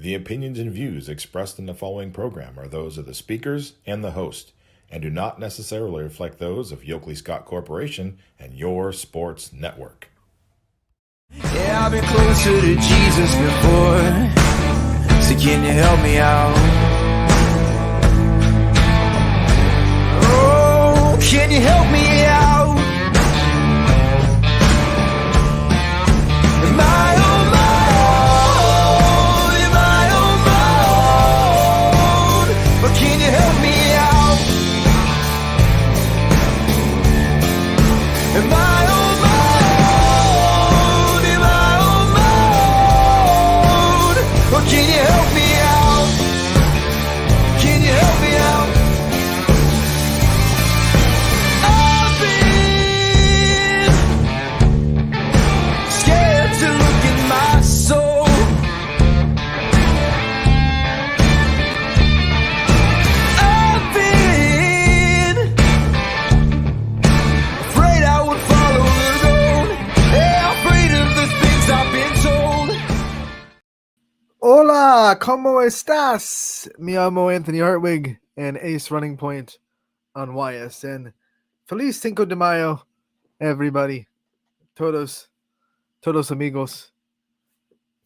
The opinions and views expressed in the following program are those of the speakers and the host, and do not necessarily reflect those of Yoakley Scott Corporation and Your Sports Network. Yeah, I've been closer to Jesus before, so can you help me out? Oh, can you help me out? Am I on my own? Am I on my own? But can you help me out? Am I on my own? Am I on my own? Or can you help me out? Can you help me out? I've been scared to look in my soul. I've been afraid I would follow the road. Yeah, afraid of the things I've been told. Hola, ¿cómo estás? Me llamo Anthony Hartwig and Ysn Running Point on Ysn. Feliz Cinco de Mayo, everybody. Todos amigos.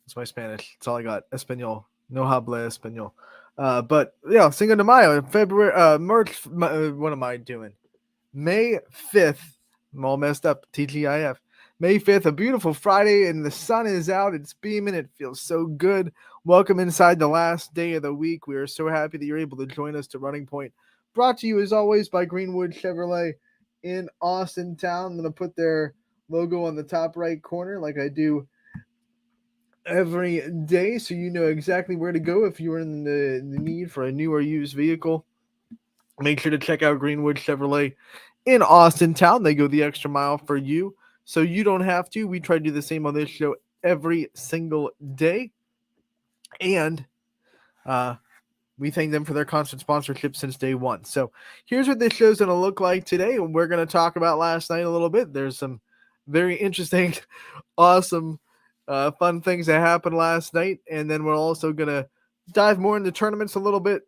That's my Spanish. That's all I got. Espanol. No habla español. But yeah, Cinco de Mayo, March, what am I doing? May 5th. I'm all messed up. TGIF. May 5th, a beautiful Friday, and the sun is out. It's beaming. It feels so good. Welcome inside the last day of the week. We are so happy that you're able to join us to Running Point. Brought to you, as always, by Greenwood Chevrolet in Austin Town. I'm going to put their logo on the top right corner like I do every day, so you know exactly where to go if you're in the need for a new or used vehicle. Make sure to check out Greenwood Chevrolet in Austin Town. They go the extra mile for you, so you don't have to. We try to do the same on this show every single day. And we thank them for their constant sponsorship since day one. So here's what this show's going to look like today. We're going to talk about last night a little bit. There's some very interesting, awesome, fun things that happened last night. And then we're also going to dive more into tournaments a little bit.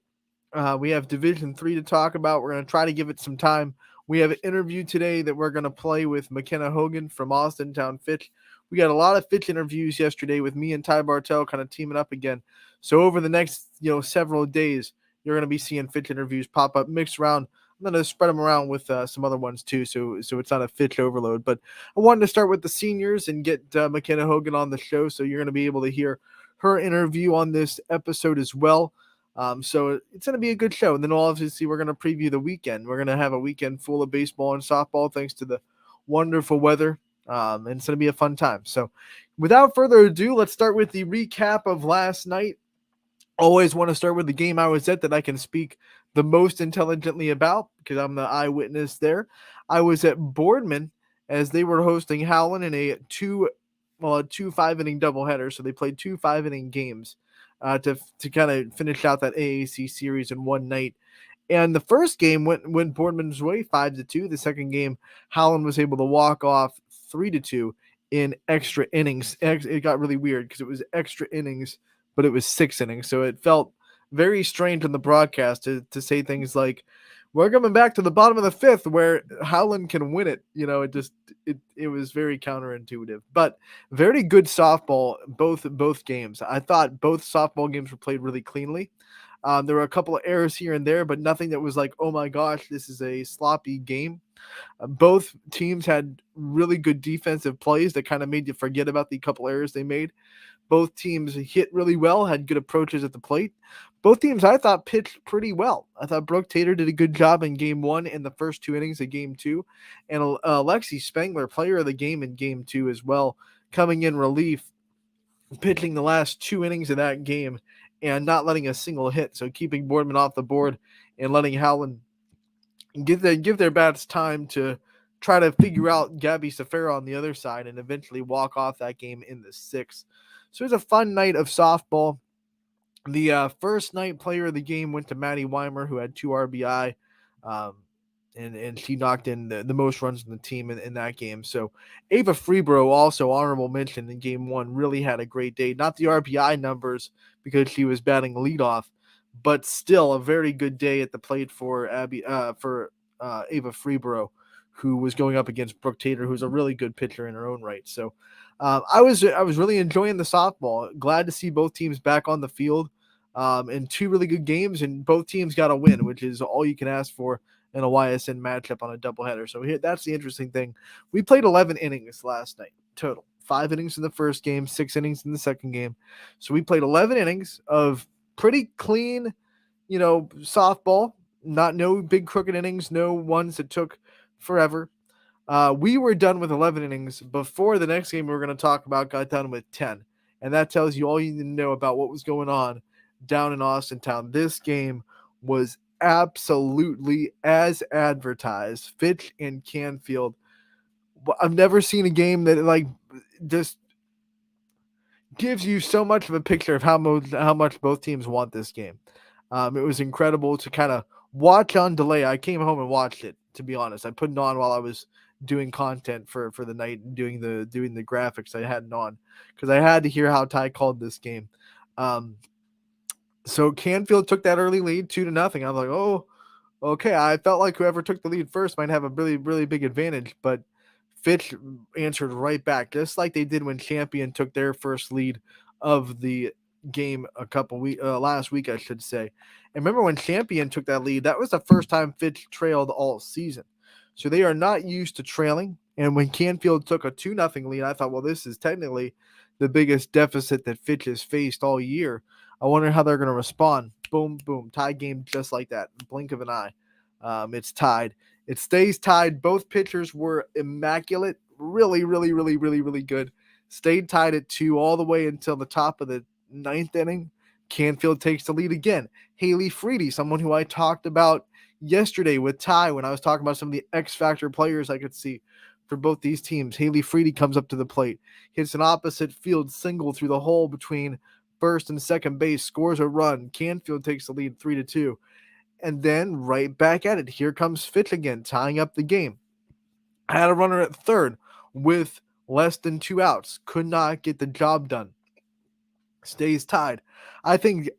We have Division 3 to talk about. We're going to try to give it some time. We have an interview today that we're going to play with McKenna Hogan from Austin Town Fitch. We got a lot of Fitch interviews yesterday with me and Ty Bartell kind of teaming up again. So over the next several days, you're going to be seeing Fitch interviews pop up, mixed around. I'm going to spread them around with some other ones too, so it's not a Fitch overload. But I wanted to start with the seniors and get McKenna Hogan on the show, so you're going to be able to hear her interview on this episode as well. So it's going to be a good show. And then obviously we're going to preview the weekend. We're going to have a weekend full of baseball and softball thanks to the wonderful weather. And it's going to be a fun time. So without further ado, let's start with the recap of last night. Always want to start with the game I was at that I can speak the most intelligently about because I'm the eyewitness there. I was at Boardman as they were hosting Howland in a two 5-inning doubleheader. So they played 2 5-inning games to kind of finish out that AAC series in one night. And the first game went Boardman's way 5-2. The second game, Howland was able to walk off 3-2 in extra innings. It got really weird because it was extra innings, but it was 6 innings. So it felt very strange on the broadcast to say things like, we're coming back to the bottom of the 5th where Howland can win it. It was very counterintuitive, but very good softball, both games. I thought both softball games were played really cleanly. There were a couple of errors here and there, but nothing that was like, oh my gosh, this is a sloppy game. Both teams had really good defensive plays that kind of made you forget about the couple errors they made. Both teams hit really well, had good approaches at the plate. Both teams, I thought, pitched pretty well. I thought Brooke Tater did a good job in Game 1 and the first 2 innings of Game 2. And Alexi Spangler, player of the game in Game 2 as well, coming in relief, pitching the last 2 innings of that game and not letting a single hit. So keeping Boardman off the board and letting Howland give their bats time to try to figure out Gabby Safera on the other side and eventually walk off that game in the 6th. So it was a fun night of softball. The first night player of the game went to Maddie Weimer, who had 2 RBI. and she knocked in the most runs in the team in that game. So Ava Freeborough, also honorable mention in game one, really had a great day. Not the RBI numbers because she was batting leadoff, but still a very good day at the plate for Ava Freeborough, who was going up against Brooke Tater, who's a really good pitcher in her own right. So I was really enjoying the softball. Glad to see both teams back on the field. In two really good games, and both teams got a win, which is all you can ask for in a YSN matchup on a doubleheader. So here, that's the interesting thing. We played 11 innings last night total. 5 innings in the first game, 6 innings in the second game. So we played 11 innings of pretty clean, softball. No big crooked innings, no ones that took forever. We were done with 11 innings before the next game we were going to talk about got done with 10. And that tells you all you need to know about what was going on down in Austin Town. This game was absolutely as advertised. Fitch and Canfield. I've never seen a game that just gives you so much of a picture of how much both teams want this game. It was incredible to kind of watch on delay. I came home and watched it, to be honest. I put it on while I was doing content for the night and doing the graphics. I had it on because I had to hear how Ty called this game. So Canfield took that early lead 2-0. I'm like, oh, okay. I felt like whoever took the lead first might have a really, really big advantage, but Fitch answered right back, just like they did when Champion took their first lead of the game last week, I should say. And remember when Champion took that lead, that was the first time Fitch trailed all season. So they are not used to trailing. And when Canfield took a 2-0 lead, I thought, well, this is technically the biggest deficit that Fitch has faced all year. I wonder how they're going to respond. Boom, boom, tie game just like that. Blink of an eye. It's tied. It stays tied. Both pitchers were immaculate. Really, really, really, really, really good. Stayed tied at 2 all the way until the top of the 9th inning. Canfield takes the lead again. Haley Freedy, someone who I talked about yesterday with Ty when I was talking about some of the X Factor players I could see for both these teams. Haley Freedy comes up to the plate, hits an opposite field single through the hole between first and second base, scores a run. Canfield takes the lead 3-2. And then right back at it. Here comes Fitch again, tying up the game. I had a runner at third with less than 2 outs. Could not get the job done. Stays tied. I think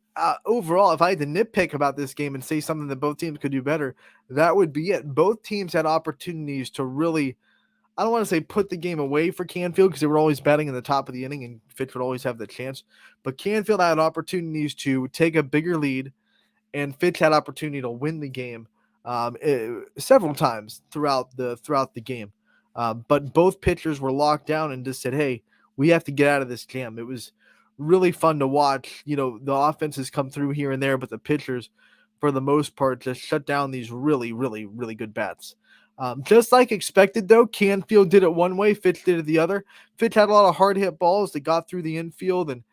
overall, if I had to nitpick about this game and say something that both teams could do better, that would be it. Both teams had opportunities to really, I don't want to say put the game away for Canfield because they were always batting in the top of the inning and Fitch would always have the chance. But Canfield had opportunities to take a bigger lead, and Fitch had opportunity to win the game several times throughout the game. But both pitchers were locked down and just said, hey, we have to get out of this jam. It was really fun to watch. The offenses come through here and there, but the pitchers, for the most part, just shut down these really, really, really good bats. Just like expected, though, Canfield did it one way, Fitch did it the other. Fitch had a lot of hard hit balls that got through the infield, and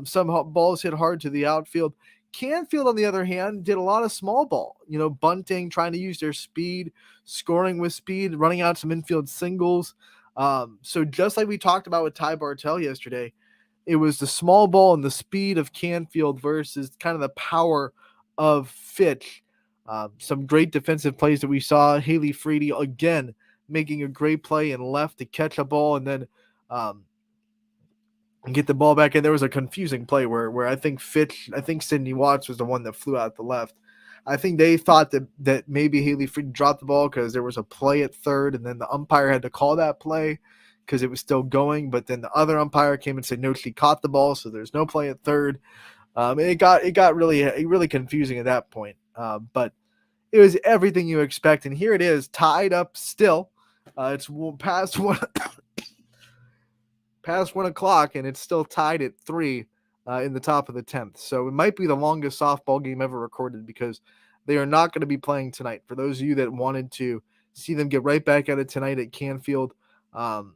some balls hit hard to the outfield. Canfield, on the other hand, did a lot of small ball, bunting, trying to use their speed, scoring with speed, running out some infield singles. So just like we talked about with Ty Bartell yesterday, it was the small ball and the speed of Canfield versus kind of the power of Fitch. Some great defensive plays that we saw. Haley Freedy again making a great play and left to catch a ball and then and get the ball back in. There was a confusing play where I think Sydney Watts was the one that flew out the left. I think they thought that maybe Haley Freedy dropped the ball because there was a play at third, and then the umpire had to call that play because it was still going. But then the other umpire came and said, no, she caught the ball, so there's no play at third. It got really confusing at that point. But it was everything you expect, and here it is, tied up still. It's past one. Past 1 o'clock, and it's still tied at 3 in the top of the 10th. So it might be the longest softball game ever recorded because they are not going to be playing tonight. For those of you that wanted to see them get right back at it tonight at Canfield,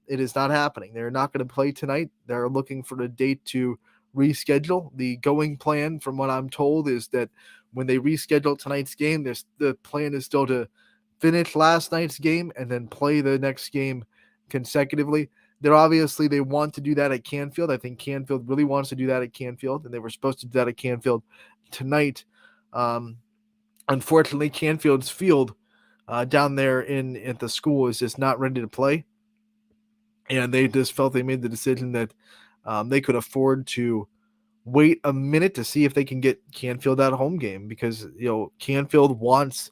it is not happening. They're not going to play tonight. They're looking for a date to reschedule. The going plan, from what I'm told, is that when they reschedule tonight's game, the plan is still to finish last night's game and then play the next game consecutively. They want to do that at Canfield. I think Canfield really wants to do that at Canfield, and they were supposed to do that at Canfield tonight. Unfortunately, Canfield's field down there at the school is just not ready to play, and they just felt they made the decision that they could afford to wait a minute to see if they can get Canfield that home game, because Canfield wants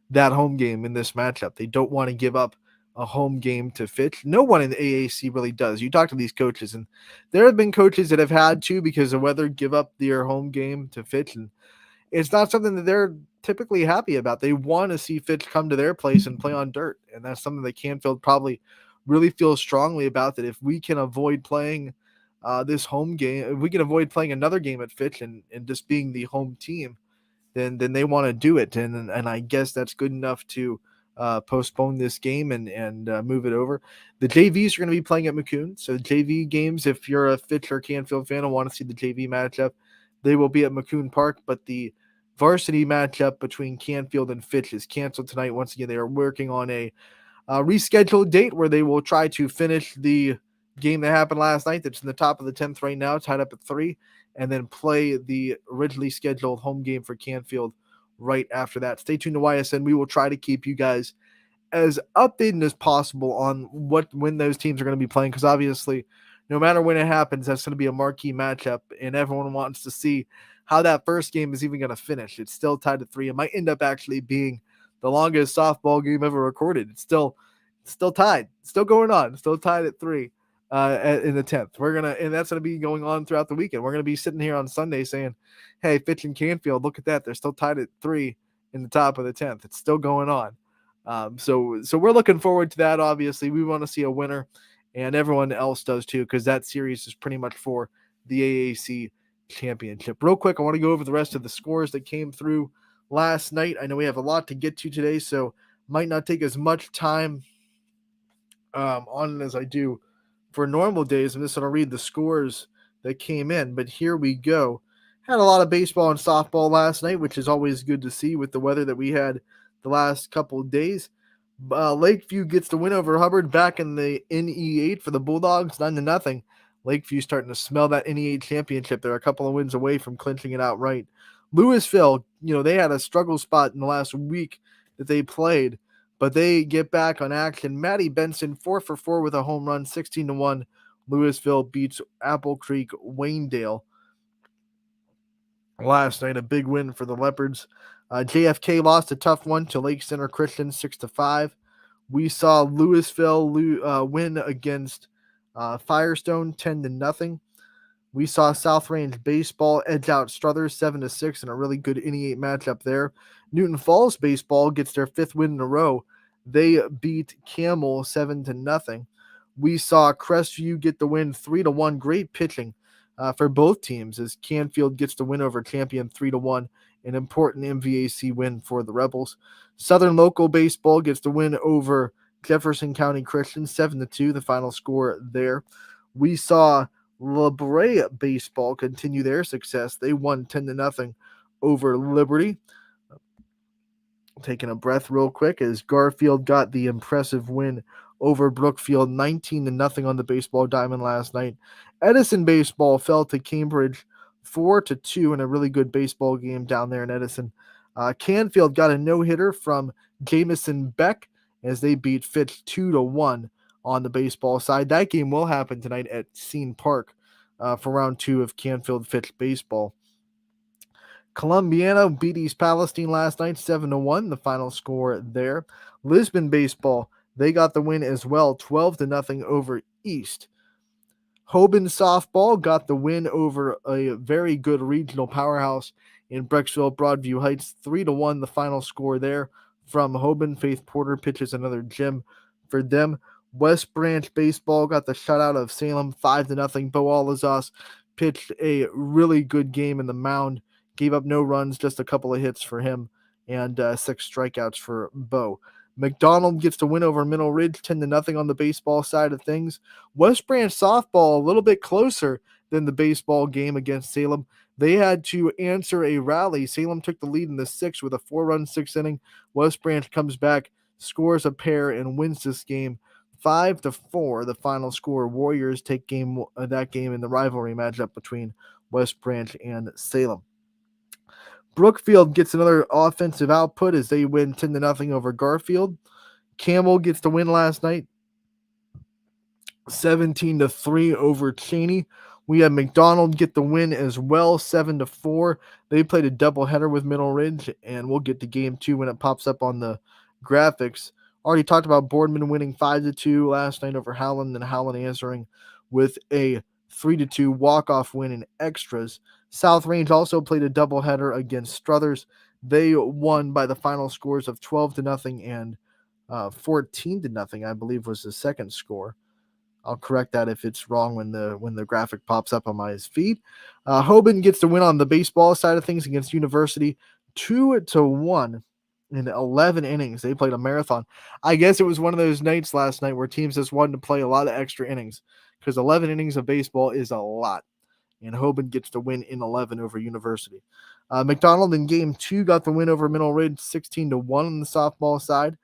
that home game in this matchup. They don't want to give up a home game to Fitch. No one in the AAC really does. You talk to these coaches, and there have been coaches that have had to, because of weather, give up their home game to Fitch, and it's not something that they're typically happy about. They want to see Fitch come to their place and play on dirt, and that's something that Canfield probably really feels strongly about, that if we can avoid playing this home game, if we can avoid playing another game at Fitch and just being the home team, then they want to do it, and I guess that's good enough to postpone this game and move it over. The JVs are going to be playing at McCoon, so JV games, if you're a Fitch or Canfield fan and want to see the JV matchup, they will be at McCoon Park, but the varsity matchup between Canfield and Fitch is canceled tonight. Once again, they are working on a rescheduled date where they will try to finish the game that happened last night that's in the top of the 10th right now, tied up at 3, and then play the originally scheduled home game for Canfield right after that. Stay tuned to YSN. We will try to keep you guys as updated as possible on when those teams are going to be playing, because obviously no matter when it happens, that's going to be a marquee matchup, and everyone wants to see how that first game is even going to finish. It's still tied at 3. It might end up actually being the longest softball game ever recorded. It's still tied, still going on, still tied at 3 in the 10th. And that's gonna be going on throughout the weekend. We're gonna be sitting here on Sunday saying, "Hey, Fitch and Canfield, look at that! They're still tied at 3 in the top of the 10th. It's still going on." So we're looking forward to that. Obviously, we want to see a winner, and everyone else does too, because that series is pretty much for the AAC championship. Real quick, I want to go over the rest of the scores that came through last night. I know we have a lot to get to today, so might not take as much time on it as I do for normal days. I'm just going to read the scores that came in, but here we go. Had a lot of baseball and softball last night, which is always good to see with the weather that we had the last couple of days. Lakeview gets the win over Hubbard back in the NE8 for the Bulldogs, 9-0. Lakeview starting to smell that NE8 championship. They're a couple of wins away from clinching it outright. Louisville, they had a struggle spot in the last week that they played, but they get back on action. Maddie Benson, 4 for 4 with a home run, 16-1. Louisville beats Apple Creek Waynedale last night. A big win for the Leopards. JFK lost a tough one to Lake Center Christian, 6-5. We saw Louisville win against Firestone, 10-0. We saw South Range Baseball edge out Struthers 7-6 in a really good NE8 matchup there. Newton Falls Baseball gets their 5th win in a row. They beat Camel 7-0. We saw Crestview get the win 3-1. Great pitching for both teams as Canfield gets the win over Champion 3-1. An important MVAC win for the Rebels. Southern Local Baseball gets the win over Jefferson County Christian 7-2, the final score there. We saw La Brea Baseball continue their success. They won 10-0 over Liberty. Taking a breath real quick as Garfield got the impressive win over Brookfield, 19-0 on the baseball diamond last night. Edison Baseball fell to Cambridge 4-2 in a really good baseball game down there in Edison. Canfield got a no-hitter from Jamison Beck as they beat Fitch 2-1 on the baseball side. That game will happen tonight at Scene Park for round 2 of Canfield Fitch baseball. Columbiana beat East Palestine last night 7-1, the final score there. Lisbon Baseball, they got the win as well, 12-0 over East. Hoban Softball got the win over a very good regional powerhouse in Brecksville, Broadview Heights, 3-1, the final score there from Hoban. Faith Porter pitches another gem for them. West Branch Baseball got the shutout of Salem, 5-0. Bo Alazas pitched a really good game in the mound. Gave up no runs, just a couple of hits for him, and 6 strikeouts for Bo. McDonald gets to win over Middle Ridge, 10-0 on the baseball side of things. West Branch Softball a little bit closer than the baseball game against Salem. They had to answer a rally. Salem took the lead in the 6th with a 4-run 6th inning. West Branch comes back, scores a pair, and wins this game 5-4. The final score. Warriors take that game in the rivalry matchup between West Branch and Salem. Brookfield gets another offensive output as they win 10-0 over Garfield. Campbell gets the win last night, 17-3 over Cheney. We had McDonald get the win as well, 7-4. They played a doubleheader with Middle Ridge, and we'll get to game 2 when it pops up on the graphics. Already talked about Boardman winning 5-2 last night over Howland, and Howland answering with a 3-2 walk-off win in extras. South Range also played a doubleheader against Struthers. They won by the final scores of 12-0 and 14-0, I believe was the second score. I'll correct that if it's wrong when the graphic pops up on my feed. Hoban gets the win on the baseball side of things against University, 2-1 in 11 innings. They played a marathon. I guess it was one of those nights last night where teams just wanted to play a lot of extra innings because 11 innings of baseball is a lot. And Hoban gets the win in 11 over University. McDonald in game 2 got the win over Middle Ridge, 16-1 on the softball side.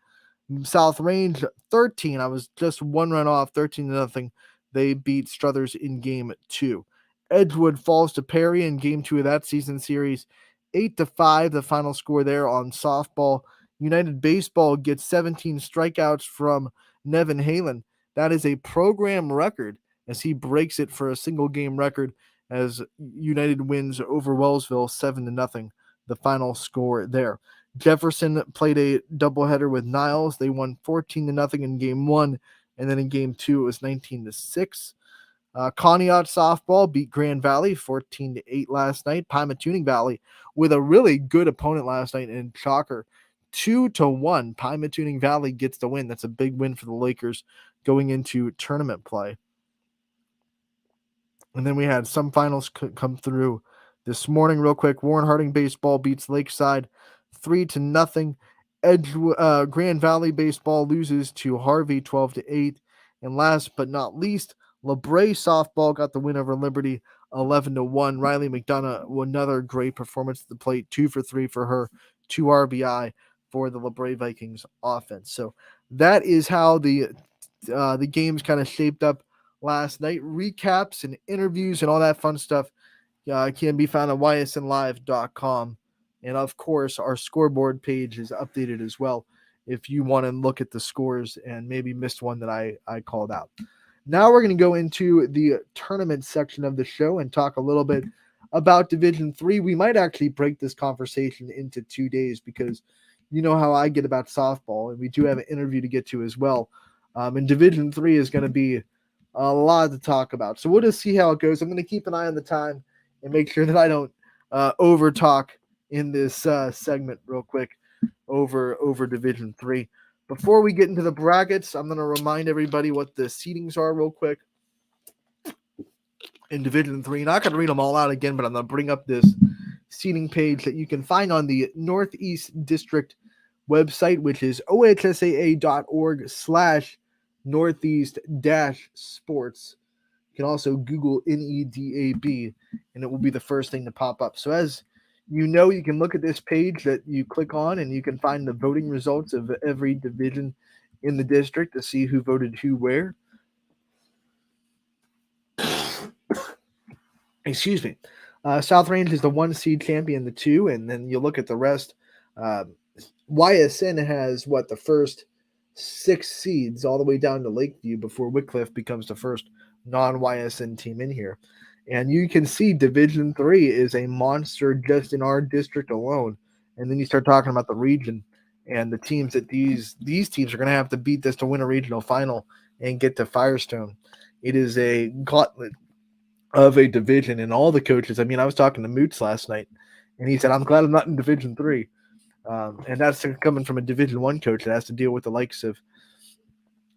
South Range 13. I was just one run off, 13-0. They beat Struthers in game 2. Edgewood falls to Perry in game 2 of that season series, 8-5. The final score there on softball. United Baseball gets 17 strikeouts from Nevin Halen. That is a program record as he breaks it for a single game record as United wins over Wellsville 7-0. The final score there. Jefferson played a doubleheader with Niles. They won 14-0 in game 1, and then in game 2 it was 19-6. Conneaut softball beat Grand Valley 14-8 last night. Pymatuning Valley with a really good opponent last night in Chalker, 2-1. Pymatuning Valley gets the win. That's a big win for the Lakers going into tournament play. And then we had some finals come through this morning real quick. Warren Harding baseball beats Lakeside 3-0. Grand Valley baseball loses to Harvey 12-8. And last but not least, LeBray softball got the win over Liberty 11-1. Riley McDonough, another great performance at the plate, 2 for 3 for her, 2 RBI for the LeBray Vikings offense. So that is how the games kind of shaped up last night. Recaps and interviews and all that fun stuff can be found on ysnlive.com. And of course, our scoreboard page is updated as well if you want to look at the scores and maybe missed one that I called out. Now we're going to go into the tournament section of the show and talk a little bit about Division 3. We might actually break this conversation into 2 days because you know how I get about softball, and we do have an interview to get to as well. And Division 3 is going to be a lot to talk about. So we'll just see how it goes. I'm going to keep an eye on the time and make sure that I don't over talk in this segment real quick over Division 3. Before we get into the brackets, I'm going to remind everybody what the seedings are real quick in Division 3. Not going to read them all out again, but I'm going to bring up this seeding page that you can find on the Northeast District website, which is ohsaa.org/northeast-sports. You can also Google NEDAB, and it will be the first thing to pop up. So as you know, you can look at this page that you click on, and you can find the voting results of every division in the district to see who voted who where. Excuse me. South Range is the 1 seed champion, the 2, and then you look at the rest. YSN has the first 6 seeds all the way down to Lakeview before Wycliffe becomes the first non-YSN team in here. And you can see Division 3 is a monster just in our district alone. And then you start talking about the region and the teams that these teams are going to have to beat this to win a regional final and get to Firestone. It is a gauntlet of a division, and all the coaches. I mean, I was talking to Moots last night, and he said, I'm glad I'm not in Division 3. And that's coming from a Division 1 coach that has to deal with the likes of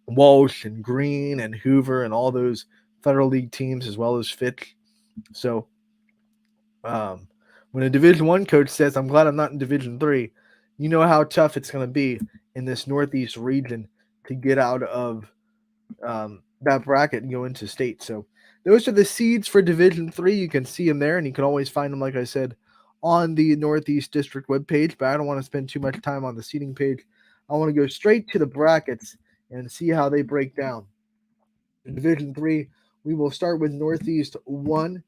Walsh and Green and Hoover and all those Federal League teams as well as Fitch. So when a Division 1 coach says, I'm glad I'm not in Division 3, you know how tough it's going to be in this Northeast region to get out of that bracket and go into state. So those are the seeds for Division 3. You can see them there, and you can always find them, like I said, on the Northeast District webpage, but I don't want to spend too much time on the seeding page. I want to go straight to the brackets and see how they break down. In Division 3, we will start with Northeast 1,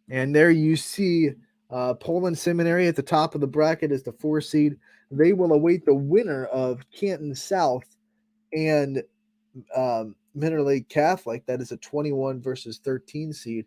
and there you see Poland Seminary at the top of the bracket is the 4 seed. They will await the winner of Canton South and Minter Lake Catholic. That is a 21 versus 13 seed.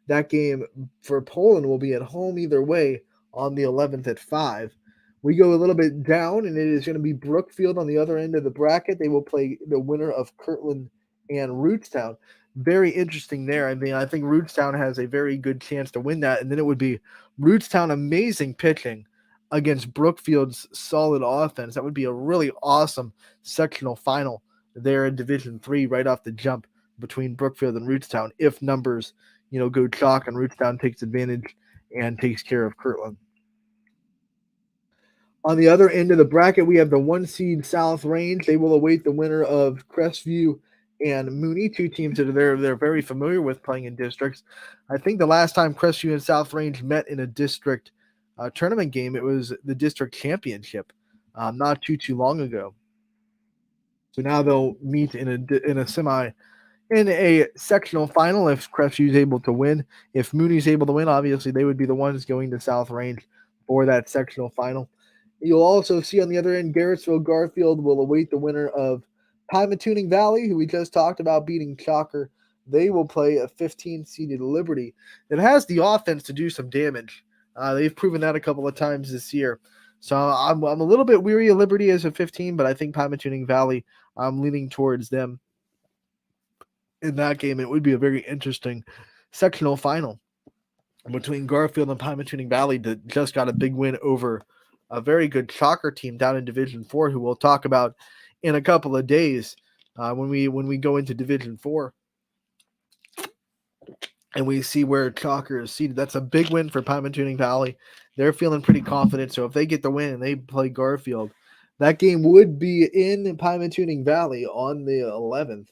That game for Poland will be at home either way on the 11th at 5. We go a little bit down, and it is going to be Brookfield on the other end of the bracket. They will play the winner of Kirtland and Rootstown. Very interesting there. I mean, I think Rootstown has a very good chance to win that, and then it would be Rootstown amazing pitching against Brookfield's solid offense. That would be a really awesome sectional final there in Division 3 right off the jump between Brookfield and Rootstown if numbers go chalk and Rootstown takes advantage and takes care of Kirtland. On the other end of the bracket, we have the 1 seed South Range. They will await the winner of Crestview and Mooney, two teams that they're very familiar with playing in districts. I think the last time Crestview and South Range met in a district tournament game, it was the district championship not too long ago. So now they'll meet in a semi. In a sectional final, if Crestview is able to win, if Mooney's able to win, obviously they would be the ones going to South Range for that sectional final. You'll also see on the other end, Garrettsville Garfield will await the winner of Pymatuning Valley, who we just talked about beating Chalker. They will play a 15-seeded Liberty that has the offense to do some damage. They've proven that a couple of times this year. So I'm a little bit weary of Liberty as a 15, but I think Pymatuning Valley, I'm leaning towards them in that game. It would be a very interesting sectional final between Garfield and Pymatuning Valley that just got a big win over a very good Chalker team down in Division 4, who we'll talk about in a couple of days when we go into Division 4 and we see where Chalker is seated. That's a big win for Pymatuning Valley. They're feeling pretty confident, so if they get the win and they play Garfield, that game would be in Pymatuning Valley on the 11th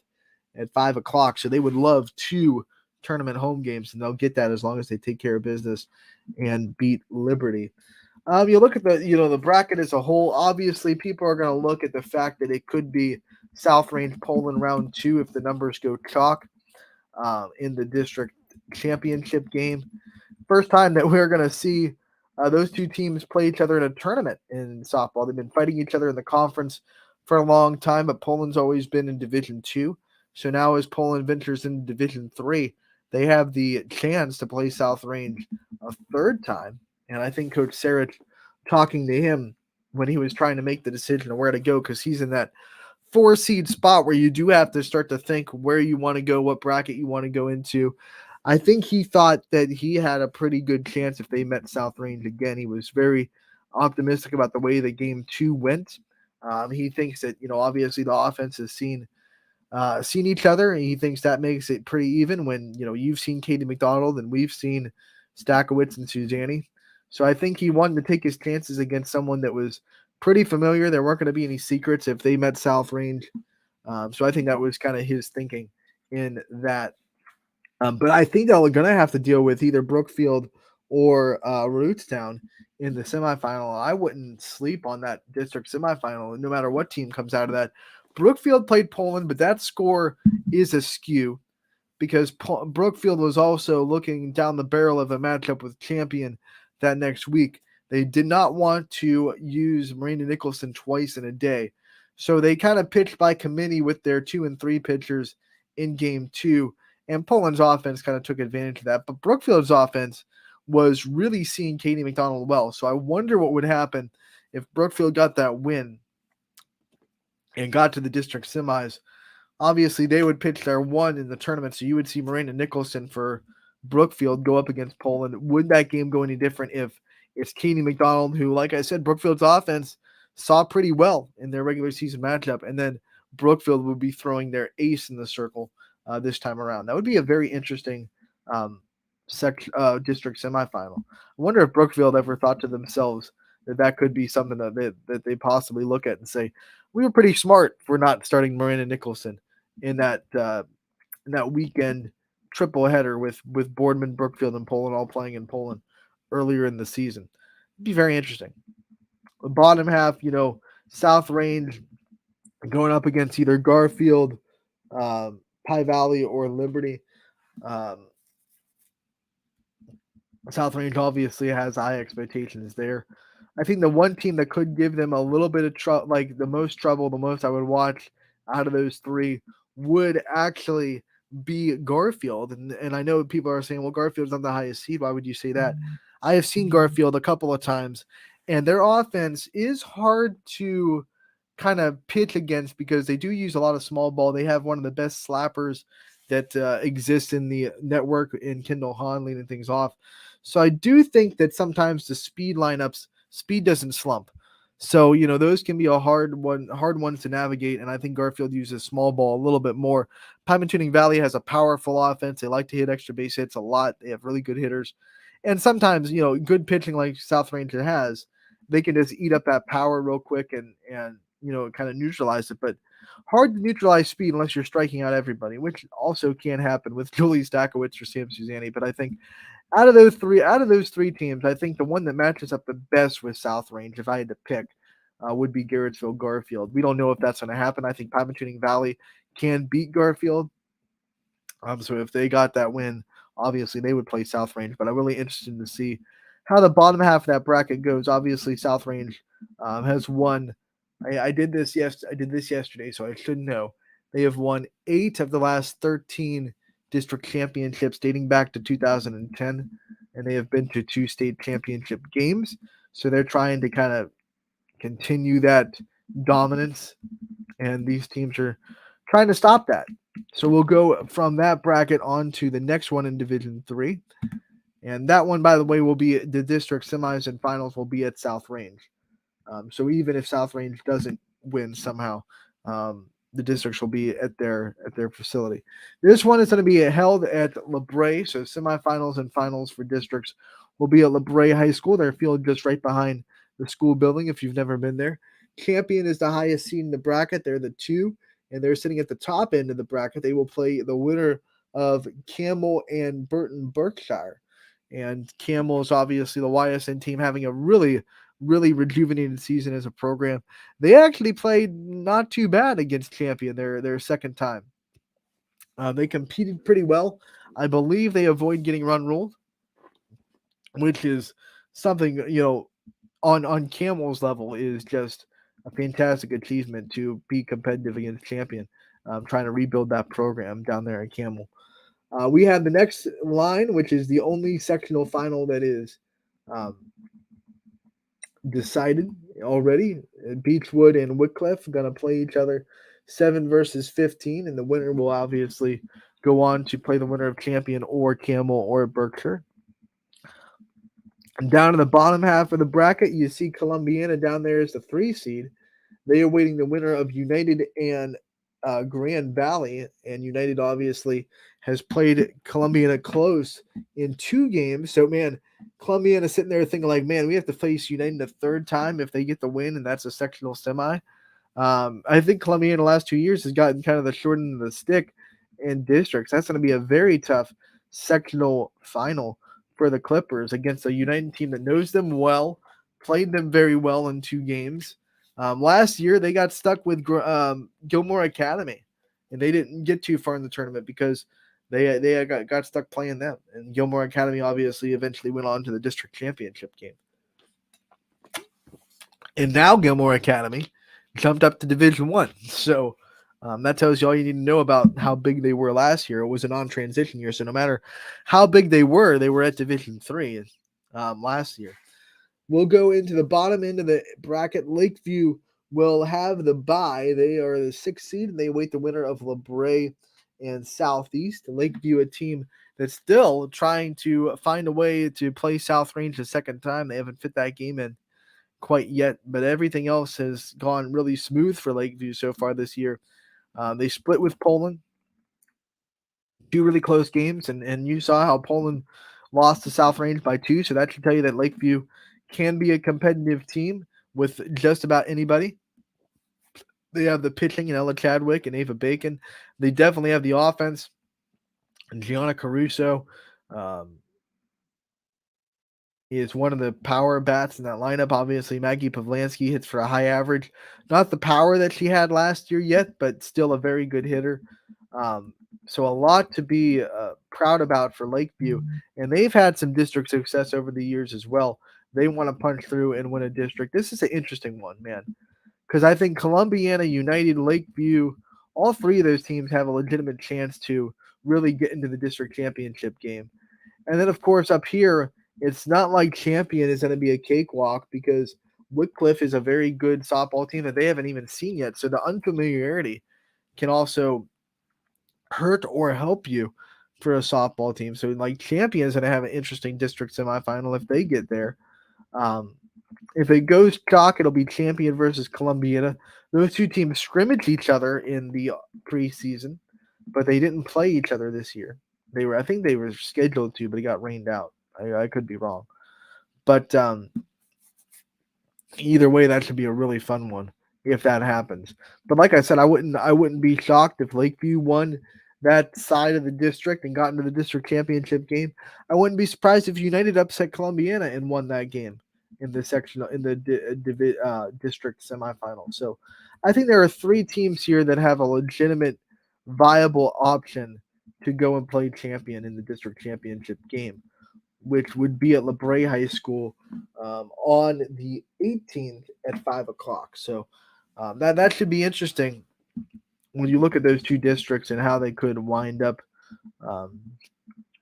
at 5 o'clock. So they would love 2 tournament home games, and they'll get that as long as they take care of business and beat Liberty. You look at the bracket as a whole. Obviously, people are going to look at the fact that it could be South Range Poland round 2 if the numbers go chalk in the district championship game. First time that we're going to see those two teams play each other in a tournament in softball. They've been fighting each other in the conference for a long time, but Poland's always been in Division 2. So now as Poland ventures into Division 3, they have the chance to play South Range a third time. And I think Coach Sarich, talking to him when he was trying to make the decision of where to go, because he's in that 4-seed spot where you do have to start to think where you want to go, what bracket you want to go into. I think he thought that he had a pretty good chance if they met South Range again. He was very optimistic about the way the game 2 went. He thinks that, obviously the offense has seen each other, and he thinks that makes it pretty even when, you've seen Katie McDonald and we've seen Stakowitz and Suzanne. So I think he wanted to take his chances against someone that was pretty familiar. There weren't going to be any secrets if they met South Range. So I think that was kind of his thinking in that. But I think they're going to have to deal with either Brookfield or Rootstown in the semifinal. I wouldn't sleep on that district semifinal, no matter what team comes out of that. Brookfield played Poland, but that score is askew because Brookfield was also looking down the barrel of a matchup with Champion that next week. They did not want to use Marina Nicholson twice in a day. So they kind of pitched by committee with their 2 and 3 pitchers in game 2. And Poland's offense kind of took advantage of that. But Brookfield's offense was really seeing Katie McDonald well. So I wonder what would happen if Brookfield got that win and got to the district semis. Obviously, they would pitch their 1 in the tournament, so you would see Marina Nicholson for Brookfield go up against Poland. Would that game go any different if it's Katie McDonald, who, like I said, Brookfield's offense saw pretty well in their regular season matchup, and then Brookfield would be throwing their ace in the circle this time around? That would be a very interesting district semifinal. I wonder if Brookfield ever thought to themselves that could be something that they possibly look at and say, we were pretty smart for not starting Marina Nicholson in that weekend triple header with Boardman, Brookfield, and Poland all playing in Poland earlier in the season. It'd be very interesting. The bottom half, South Range going up against either Garfield, Pie Valley, or Liberty. South Range obviously has high expectations there. I think the one team that could give them a little bit of trouble, like the most trouble, the most I would watch out of those three, would actually be Garfield. And I know people are saying, well, Garfield's not the highest seed. Why would you say that? I have seen Garfield a couple of times, and their offense is hard to kind of pitch against because they do use a lot of small ball. They have one of the best slappers that exists in the network in Kendall Hahn leading things off. So I do think that sometimes the speed doesn't slump. So, those can be hard ones to navigate. And I think Garfield uses small ball a little bit more. Tuning Valley has a powerful offense. They like to hit extra base hits a lot. They have really good hitters. And sometimes, good pitching like South Ranger has, they can just eat up that power real quick and kind of neutralize it. But hard to neutralize speed unless you're striking out everybody, which also can happen with Julie Stakowicz or Sam Suzanne. But I think out of those three teams, I think the one that matches up the best with South Range, if I had to pick, would be Garrettsville Garfield. We don't know if that's going to happen. I think Tuning Valley can beat Garfield. So if they got that win, obviously they would play South Range. But I'm really interested to see how the bottom half of that bracket goes. Obviously, South Range has won. I did this yesterday, so I should know. They have won 8 of the last 13 district championships dating back to 2010, and they have been to 2 state championship games. So they're trying to kind of continue that dominance, and these teams are trying to stop that. So we'll go from that bracket on to the next one in Division 3. And that one, by the way, will be the district semis and finals will be at South Range. So even if South Range doesn't win somehow, the districts will be at their facility. This one is going to be held at LeBray. So semifinals and finals for districts will be at LeBray High School. They're field just right behind the school building if you've never been there. Champion is the highest seed in the bracket. They're the 2, and they're sitting at the top end of the bracket. They will play the winner of Camel and Burton Berkshire. And Camel is obviously the YSN team having a really rejuvenated season as a program. They actually played not too bad against Champion their second time. They competed pretty well. I believe they avoid getting run ruled, which is something, on Camel's level is just a fantastic achievement to be competitive against Champion, trying to rebuild that program down there at Camel. We have the next line, which is the only sectional final that is decided already. Beechwood and Wycliffe going to play each other 7 versus 15, and the winner will obviously go on to play the winner of Champion or Camel or Berkshire. And down in the bottom half of the bracket, you see Columbiana down there is the 3 seed. They are waiting the winner of United and Grand Valley, and United obviously has played Columbiana close in 2 games. So, man, Columbiana sitting there thinking like, man, we have to face United the 3rd time if they get the win, and that's a sectional semi. I think Columbiana in the last 2 years has gotten kind of the short end of the stick in districts. That's going to be a very tough sectional final for the Clippers against a United team that knows them well, played them very well in 2 games. Last year, they got stuck with Gilmore Academy, and they didn't get too far in the tournament because they got stuck playing them. And Gilmore Academy obviously eventually went on to the district championship game. And now Gilmore Academy jumped up to Division 1. So that tells you all you need to know about how big they were last year. It was a non-transition year, so no matter how big they were at Division 3 last year. We'll go into the bottom end of the bracket. Lakeview will have the bye. They are the 6th seed, and they await the winner of LeBray and Southeast. Lakeview, a team that's still trying to find a way to play South Range the second time. They haven't fit that game in quite yet, but everything else has gone really smooth for Lakeview so far this year. They split with Poland. 2 really close games, and you saw how Poland lost to South Range by 2, so that should tell you that Lakeview can be a competitive team with just about anybody. They have the pitching in Ella Chadwick and Ava Bacon. They definitely have the offense. And Gianna Caruso is one of the power bats in that lineup. Obviously, Maggie Pavlansky hits for a high average. Not the power that she had last year yet, but still a very good hitter. So a lot to be proud about for Lakeview, and they've had some district success over the years as well. They want to punch through and win a district. This is an interesting one, man, because I think Columbiana, United, Lakeview, all three of those teams have a legitimate chance to really get into the district championship game. And then, of course, up here, it's not like Champion is going to be a cakewalk because Wycliffe is a very good softball team that they haven't even seen yet. So the unfamiliarity can also hurt or help you for a softball team. So, like, Champion is going to have an interesting district semifinal if they get there. If it goes chalk, it'll be Champion versus Columbiana. Those two teams scrimmaged each other in the preseason, but they didn't play each other this year. I think they were scheduled to, but it got rained out. I could be wrong, but either way, that should be a really fun one if that happens. But like I said, I wouldn't be shocked if Lakeview won that side of the district and got into the district championship game. I wouldn't be surprised if United upset Columbiana and won that game in the district semifinal. So I think there are three teams here that have a legitimate, viable option to go and play Champion in the district championship game, which would be at LeBray High School on the 18th at 5 o'clock. So that should be interesting when you look at those two districts and how they could wind up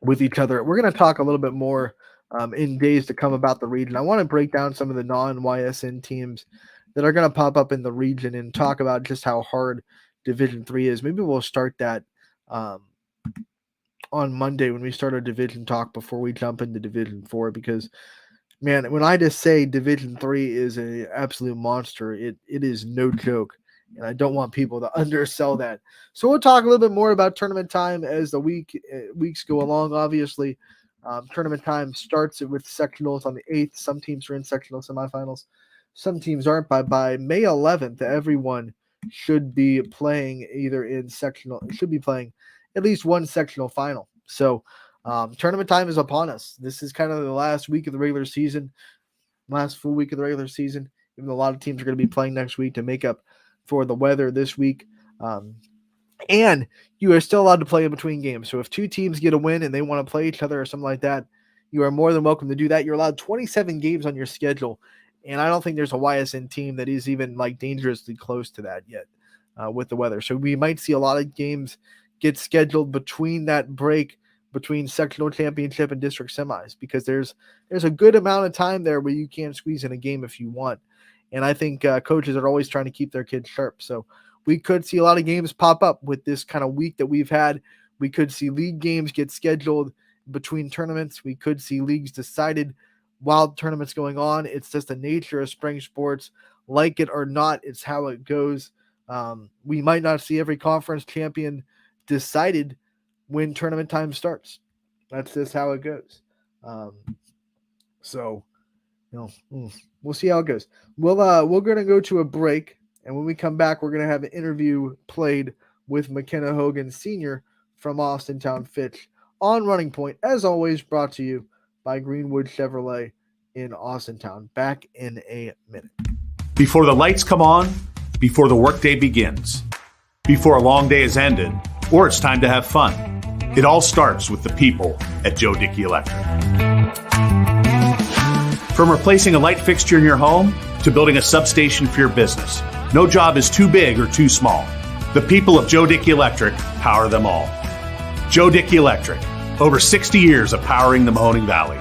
with each other. We're going to talk a little bit more in days to come about the region. I want to break down some of the non-YSN teams that are going to pop up in the region and talk about just how hard Division III is. Maybe we'll start that on Monday when we start our division talk before we jump into Division 4, because man, when I just say Division 3 is an absolute monster, it is no joke, and I don't want people to undersell that. So we'll talk a little bit more about tournament time as the weeks go along. Obviously, tournament time starts with sectionals on the 8th. Some teams are in sectional semifinals. Some teams aren't. By May 11th, everyone should be playing should be playing at least one sectional final. So tournament time is upon us. This is kind of the last week of the regular season, last full week of the regular season. Even though a lot of teams are going to be playing next week to make up for the weather this week. And you are still allowed to play in between games. So if two teams get a win and they want to play each other or something like that, you are more than welcome to do that. You're allowed 27 games on your schedule. And I don't think there's a YSN team that is even like dangerously close to that yet with the weather. So we might see a lot of games get scheduled between that break between sectional championship and district semis, because there's a good amount of time there where you can squeeze in a game if you want. And I think coaches are always trying to keep their kids sharp. So we could see a lot of games pop up with this kind of week that we've had. We could see league games get scheduled between tournaments. We could see leagues decided while tournaments going on. It's just the nature of spring sports. Like it or not, it's how it goes. We might not see every conference champion decided when tournament time starts. That's just how it goes. We'll see how it goes. We're going to go to a break, and when we come back, we're going to have an interview played with McKenna Hogan Sr. from Austintown Fitch on Running Point, as always, brought to you by Greenwood Chevrolet in Austintown. Back in a minute. Before the lights come on, before the workday begins, before a long day is ended, or it's time to have fun, it all starts with the people at Joe Dickey Electric. From replacing a light fixture in your home to building a substation for your business, no job is too big or too small. The people of Joe Dickey Electric power them all. Joe Dickey Electric, over 60 years of powering the Mahoning Valley.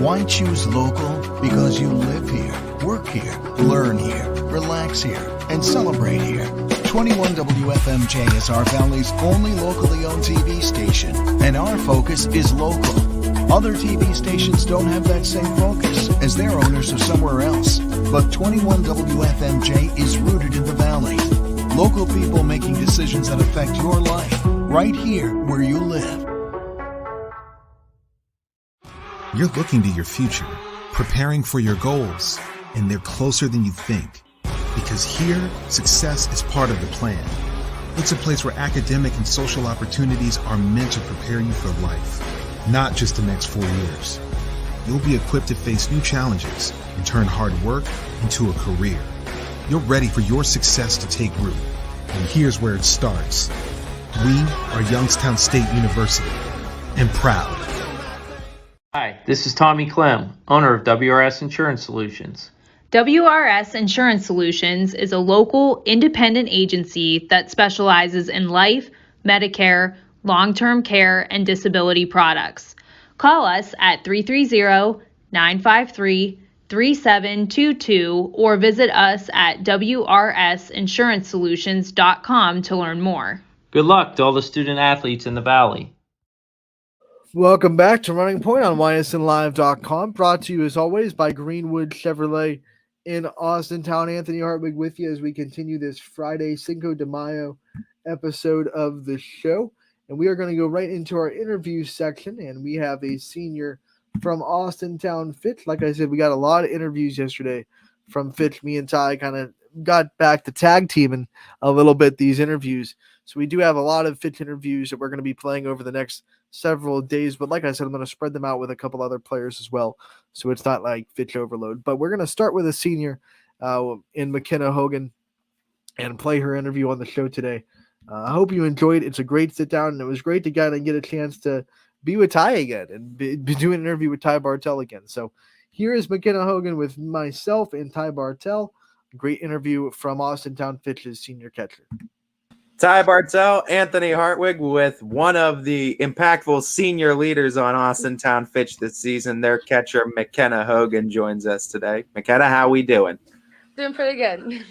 Why choose local? Because you live here, work here, learn here, relax here, and celebrate here. 21 WFMJ is our Valley's only locally owned TV station, and our focus is local. Other TV stations don't have that same focus, as their owners are somewhere else. But 21 WFMJ is rooted in the Valley. Local people making decisions that affect your life, right here where you live. You're looking to your future, preparing for your goals, and they're closer than you think. Because here, success is part of the plan. It's a place where academic and social opportunities are meant to prepare you for life, not just the next 4 years. You'll be equipped to face new challenges and turn hard work into a career. you're ready for your success to take root. And here's where it starts. We are Youngstown State University, and proud. Hi, this is Tommy Clem, owner of WRS Insurance Solutions. WRS Insurance Solutions is a local independent agency that specializes in life, Medicare, long-term care, and disability products. Call us at 330-953-3722 or visit us at wrsinsurancesolutions.com to learn more. Good luck to all the student athletes in the Valley. Welcome back to Running Point on ysnlive.com, brought to you as always by Greenwood Chevrolet in Austintown. Anthony Hartwig with you as we continue this Friday Cinco de Mayo episode of the show. And we are going to go right into our interview section, and we have a senior from Austintown Fitch. Like I said, we got a lot of interviews yesterday from Fitch. Me and Ty kind of got back to tag teaming a little bit these interviews. So we do have a lot of Fitch interviews that we're going to be playing over the next several days. But like I said, I'm going to spread them out with a couple other players as well. So it's not like Fitch overload. But we're going to start with a senior in McKenna Hogan and play her interview on the show today. I hope you enjoyed it. It's a great sit down, and it was great to kind of get a chance to be with Ty again and be doing an interview with Ty Bartell again. So here is McKenna Hogan with myself and Ty Bartell. Great interview from Austintown Fitch's senior catcher. Ty Bartell, Anthony Hartwig with one of the impactful senior leaders on Austintown Fitch this season. Their catcher, McKenna Hogan, joins us today. McKenna, how we doing? Doing pretty good.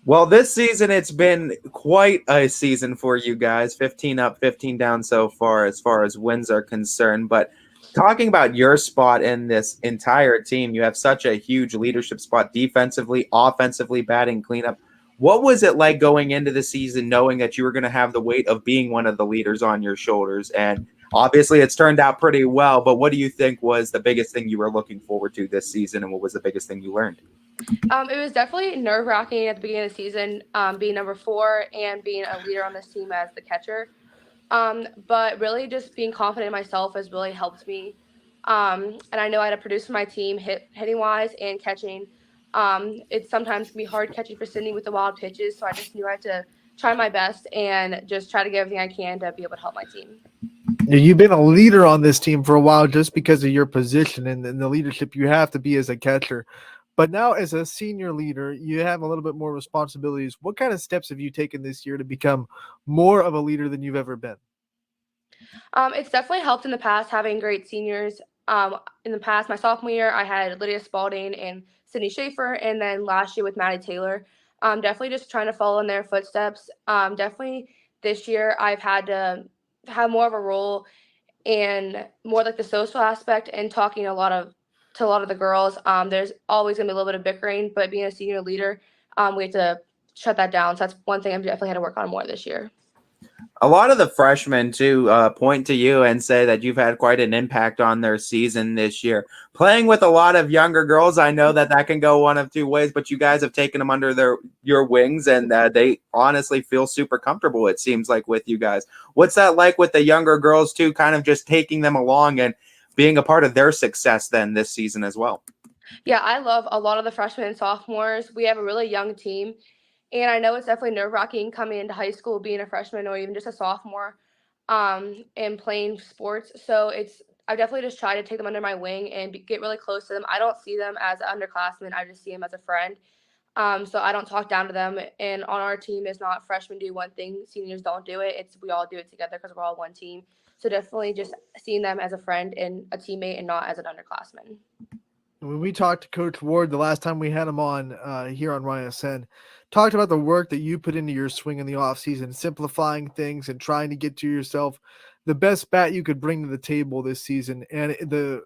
Well, this season, it's been quite a season for you guys. 15 up, 15 down so far as wins are concerned. But talking about your spot in this entire team, you have such a huge leadership spot defensively, offensively, batting cleanup. What was it like going into the season knowing that you were going to have the weight of being one of the leaders on your shoulders? And obviously it's turned out pretty well, but what do you think was the biggest thing you were looking forward to this season, and what was the biggest thing you learned? It was definitely nerve-wracking at the beginning of the season, being number 4 and being a leader on this team as the catcher. But really just being confident in myself has really helped me. And I know I had to produce for my team hitting-wise and catching. It sometimes can be hard catching for Sydney with the wild pitches, so I just knew I had to try my best and just try to get everything I can to be able to help my team. You've been a leader on this team for a while just because of your position and the leadership you have to be as a catcher. But now as a senior leader, you have a little bit more responsibilities. What kind of steps have you taken this year to become more of a leader than you've ever been? It's definitely helped in the past having great seniors. In the past, my sophomore year, I had Lydia Spalding and Sydney Schaefer, and then last year with Maddie Taylor. Definitely just trying to follow in their footsteps. Definitely this year, I've had to have more of a role and more like the social aspect and talking to a lot of the girls. There's always going to be a little bit of bickering, but being a senior leader, we have to shut that down. So that's one thing I've definitely had to work on more this year. A lot of the freshmen, too, point to you and say that you've had quite an impact on their season this year. Playing with a lot of younger girls, I know that can go one of two ways, but you guys have taken them under your wings, and they honestly feel super comfortable, it seems like, with you guys. What's that like with the younger girls, too, kind of just taking them along and being a part of their success then this season as well? Yeah, I love a lot of the freshmen and sophomores. We have a really young team. And I know it's definitely nerve-wracking coming into high school, being a freshman or even just a sophomore, and playing sports. So I definitely just try to take them under my wing and get really close to them. I don't see them as an underclassman. I just see them as a friend. So I don't talk down to them. And on our team, it's not freshmen do one thing, seniors don't do it. We all do it together because we're all one team. So definitely just seeing them as a friend and a teammate and not as an underclassman. When we talked to Coach Ward the last time we had him on here on YSN, talked about the work that you put into your swing in the offseason, simplifying things and trying to get to yourself the best bat you could bring to the table this season. And the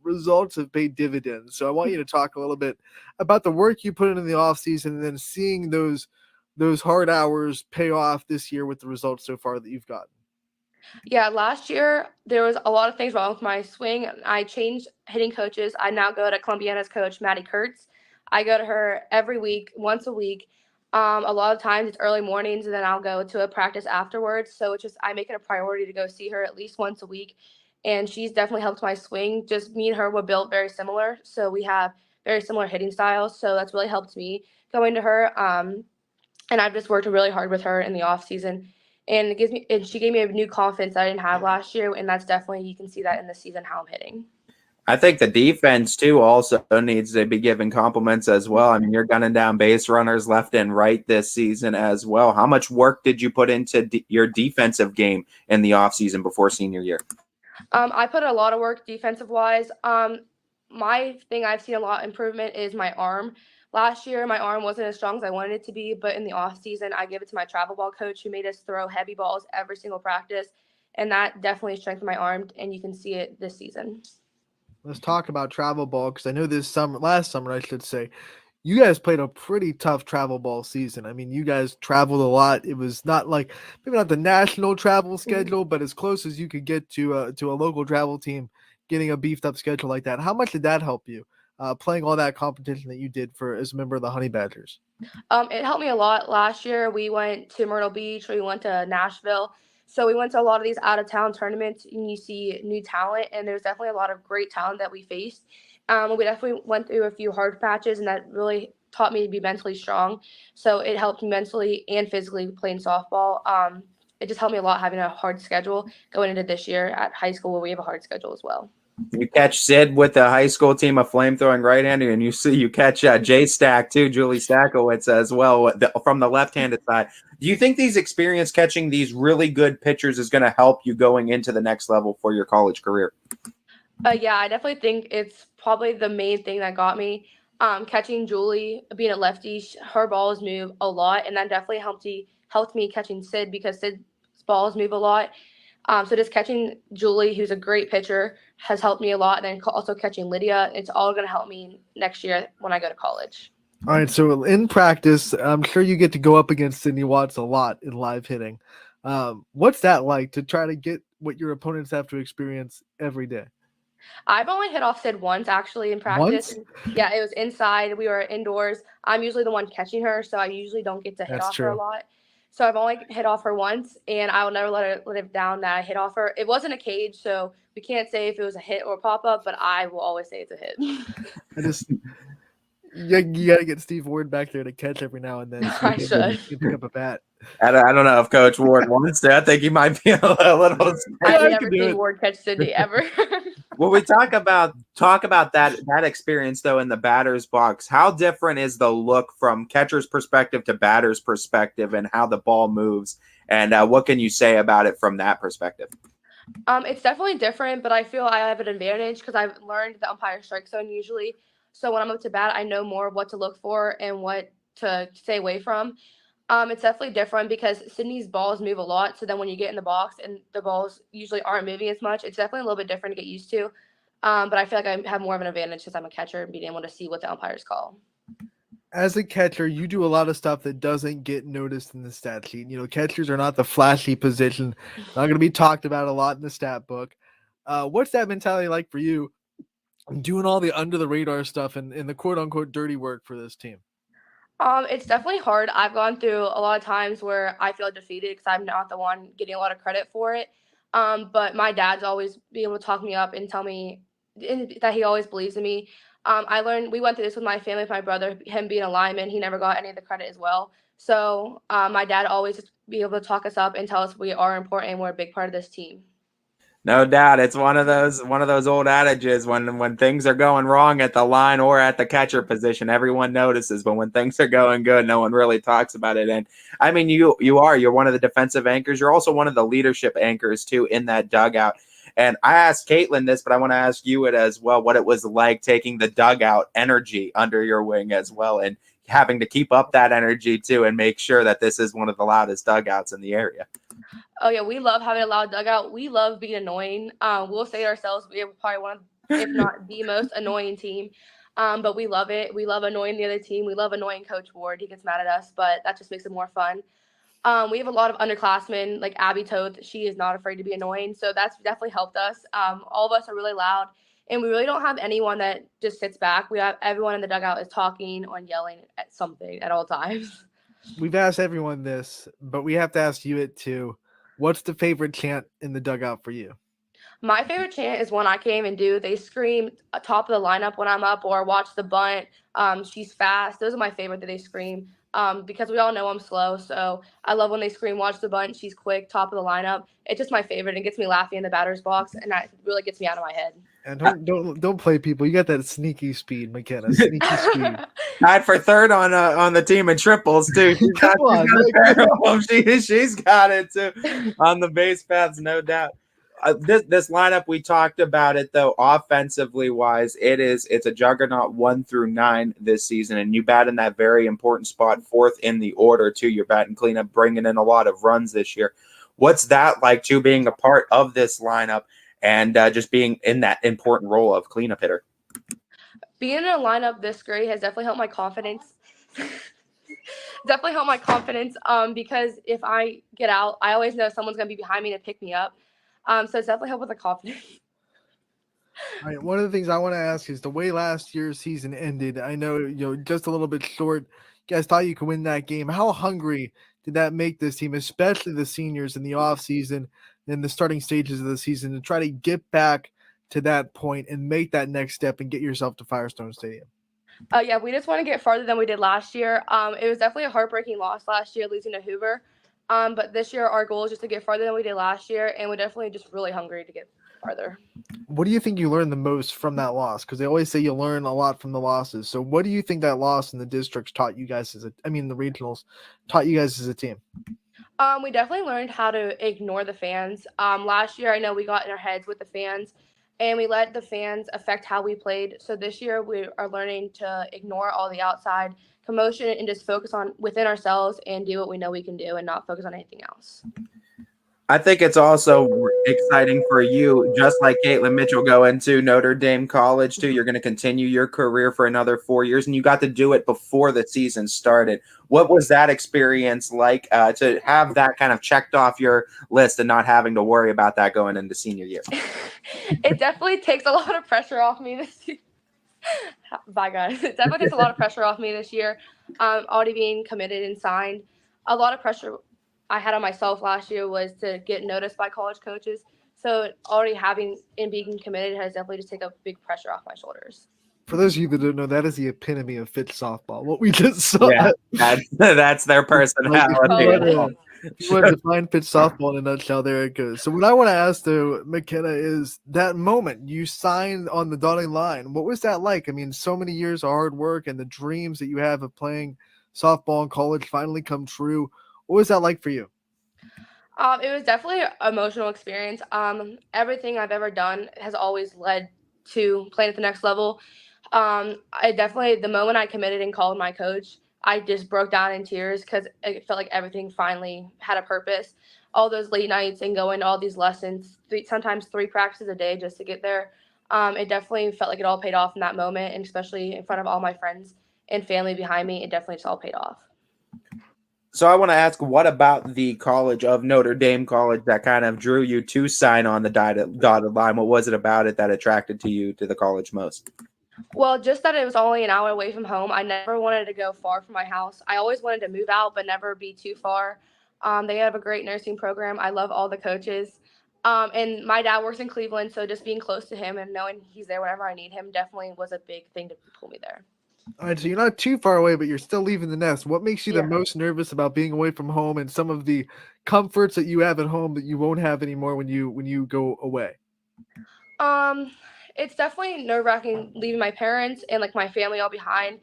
results have paid dividends. So I want you to talk a little bit about the work you put into the offseason and then seeing those hard hours pay off this year with the results so far that you've gotten. Yeah, last year there was a lot of things wrong with my swing. I changed hitting coaches. I now go to Columbiana's coach, Maddie Kurtz. I go to her every week, once a week. A lot of times it's early mornings, and then I'll go to a practice afterwards. So it's just I make it a priority to go see her at least once a week. And she's definitely helped my swing. Just me and her were built very similar. So we have very similar hitting styles. So that's really helped me going to her. And I've just worked really hard with her in the off season. And she gave me a new confidence I didn't have last year. And that's definitely, you can see that in the season, how I'm hitting. I think the defense, too, also needs to be given compliments as well. I mean, you're gunning down base runners left and right this season as well. How much work did you put into your defensive game in the offseason before senior year? I put a lot of work defensive-wise. My thing I've seen a lot improvement is my arm. Last year, my arm wasn't as strong as I wanted it to be, but in the off season, I give it to my travel ball coach who made us throw heavy balls every single practice, and that definitely strengthened my arm, and you can see it this season. Let's talk about travel ball, because I know last summer, I should say, you guys played a pretty tough travel ball season. I mean, you guys traveled a lot. It was not like, maybe not the national travel schedule, but as close as you could get to a local travel team, getting a beefed up schedule like that. How much did that help you, playing all that competition that you did as a member of the Honey Badgers? It helped me a lot. Last year, we went to Myrtle Beach, we went to Nashville. So we went to a lot of these out-of-town tournaments, and you see new talent, and there's definitely a lot of great talent that we faced. We definitely went through a few hard patches, and that really taught me to be mentally strong. So it helped me mentally and physically playing softball. It just helped me a lot having a hard schedule going into this year at high school, where we have a hard schedule as well. You catch Sid with the high school team of flame-throwing right-hander, and you catch Jay Stack too, Julie Stackowitz as well from the left-handed side. Do you think these experience catching these really good pitchers is going to help you going into the next level for your college career? Yeah, I definitely think it's probably the main thing that got me. Catching Julie, being a lefty, her balls move a lot, and that definitely helped me catching Sid, because Sid's balls move a lot. So just catching Julie, who's a great pitcher, has helped me a lot. And then also catching Lydia, it's all going to help me next year when I go to college. All right, so in practice, I'm sure you get to go up against Sydney Watts a lot in live hitting. What's that like, to try to get what your opponents have to experience every day? I've only hit off Sid once, actually, in practice. Once? Yeah, it was inside. We were indoors. I'm usually the one catching her, so I usually don't get to hit That's off her a true. lot. So I've only hit off her once, and I will never let it down that I hit off her. It wasn't a cage, so we can't say if it was a hit or a pop-up, but I will always say it's a hit. You got to get Steve Ward back there to catch every now and then. So I should. you pick up a bat. I don't know if Coach Ward wants to. I think he might be a little. I've never seen Ward catch Sydney ever. When we talk about that experience though in the batter's box, how different is the look from catcher's perspective to batter's perspective, and how the ball moves, and what can you say about it from that perspective? It's definitely different, but I feel I have an advantage because I've learned the umpire strike zone usually. So when I'm up to bat, I know more of what to look for and what to stay away from. It's definitely different because Sydney's balls move a lot. So then when you get in the box and the balls usually aren't moving as much, it's definitely a little bit different to get used to. But I feel like I have more of an advantage because I'm a catcher and being able to see what the umpires call. As a catcher, you do a lot of stuff that doesn't get noticed in the stat sheet. You know, catchers are not the flashy position. Not going to be talked about a lot in the stat book. What's that mentality like for you, doing all the under the radar stuff and the quote unquote dirty work for this team? It's definitely hard. I've gone through a lot of times where I feel defeated because I'm not the one getting a lot of credit for it. But my dad's always been able to talk me up and tell me that he always believes in me. We went through this with my family, with my brother, him being a lineman. He never got any of the credit as well. So my dad always be able to talk us up and tell us we are important and we're a big part of this team. No doubt, it's one of those old adages when things are going wrong at the line or at the catcher position, everyone notices. But when things are going good, no one really talks about it. And I mean, you're one of the defensive anchors. You're also one of the leadership anchors too in that dugout. And I asked Caitlin this, but I want to ask you it as well. What it was like taking the dugout energy under your wing as well, and having to keep up that energy too, and make sure that this is one of the loudest dugouts in the area. Oh yeah, we love having a loud dugout. We love being annoying. We'll say to ourselves, we are probably one of, if not the most annoying team. But we love it. We love annoying the other team. We love annoying Coach Ward. He gets mad at us, but that just makes it more fun. We have a lot of underclassmen, like Abby Toth. She is not afraid to be annoying, so that's definitely helped us. All of us are really loud, and we really don't have anyone that just sits back. We have everyone in the dugout is talking or yelling at something at all times. We've asked everyone this, but we have to ask you it too. What's the favorite chant in the dugout for you? My favorite chant is one I can't even do. They scream top of the lineup when I'm up, or watch the bunt. She's fast. Those are my favorite that they scream. Because we all know I'm slow, so I love when they scream, watch the bunt. She's quick, top of the lineup. It's just my favorite. It gets me laughing in the batter's box, and that really gets me out of my head. And don't play people. You got that sneaky speed, McKenna. Sneaky speed. Tied for third on the team in triples too. She's got a pair of them. She's got it too on the base paths, no doubt. This lineup, we talked about it though. Offensively wise, it's a juggernaut 1 through 9 this season, and you bat in that very important spot, 4th in the order too. You're batting cleanup, bringing in a lot of runs this year. What's that like too, being a part of this lineup and just being in that important role of cleanup hitter? Being in a lineup this great has definitely helped my confidence. Definitely helped my confidence. Because if I get out, I always know someone's gonna be behind me to pick me up. So it's definitely helped with the confidence. All right, one of the things I want to ask is the way last year's season ended. I know just a little bit short. You guys thought you could win that game. How hungry did that make this team, especially the seniors in the offseason and the starting stages of the season, to try to get back to that point and make that next step and get yourself to Firestone Stadium? Yeah, we just want to get farther than we did last year. It was definitely a heartbreaking loss last year, losing to Hoover. But this year, our goal is just to get farther than we did last year, and we're definitely just really hungry to get farther. What do you think you learned the most from that loss? Because they always say you learn a lot from the losses. So what do you think that loss in the districts taught you guys the regionals taught you guys as a team? We definitely learned how to ignore the fans. Last year, I know we got in our heads with the fans, and we let the fans affect how we played. So this year, we are learning to ignore all the outside commotion and just focus on within ourselves and do what we know we can do and not focus on anything else. I think it's also exciting for you, just like Caitlin Mitchell going to Notre Dame College too. You're going to continue your career for another 4 years, and you got to do it before the season started. What was that experience like to have that kind of checked off your list and not having to worry about that going into senior year? It definitely takes a lot of pressure off me this year. Bye, guys. It definitely takes a lot of pressure off me this year. Already being committed and signed. A lot of pressure I had on myself last year was to get noticed by college coaches. So already having and being committed has definitely just taken a big pressure off my shoulders. For those of you that don't know, that is the epitome of Fitch softball. What we just saw. Yeah, that's their personality. If you want to define Fitch softball in a nutshell, there it goes. So what I want to ask though, McKenna, is that moment you signed on the dotted line. What was that like? I mean, so many years of hard work and the dreams that you have of playing softball in college finally come true. What was that like for you? It was definitely an emotional experience. Everything I've ever done has always led to playing at the next level. The moment I committed and called my coach, I just broke down in tears because it felt like everything finally had a purpose. All those late nights and going to all these lessons, sometimes 3 practices a day just to get there. It definitely felt like it all paid off in that moment, and especially in front of all my friends and family behind me, it definitely just all paid off. So I want to ask, what about the College of Notre Dame College that kind of drew you to sign on the dotted line? What was it about it that attracted to you to the college most? Well, just that it was only an hour away from home. I never wanted to go far from my house. I always wanted to move out, but never be too far. They have a great nursing program. I love all the coaches. And my dad works in Cleveland, so just being close to him and knowing he's there whenever I need him definitely was a big thing to pull me there. All right, so you're not too far away, but you're still leaving the nest. What makes you the most nervous about being away from home and some of the comforts that you have at home that you won't have anymore when you go away? It's definitely nerve-wracking leaving my parents and like my family all behind.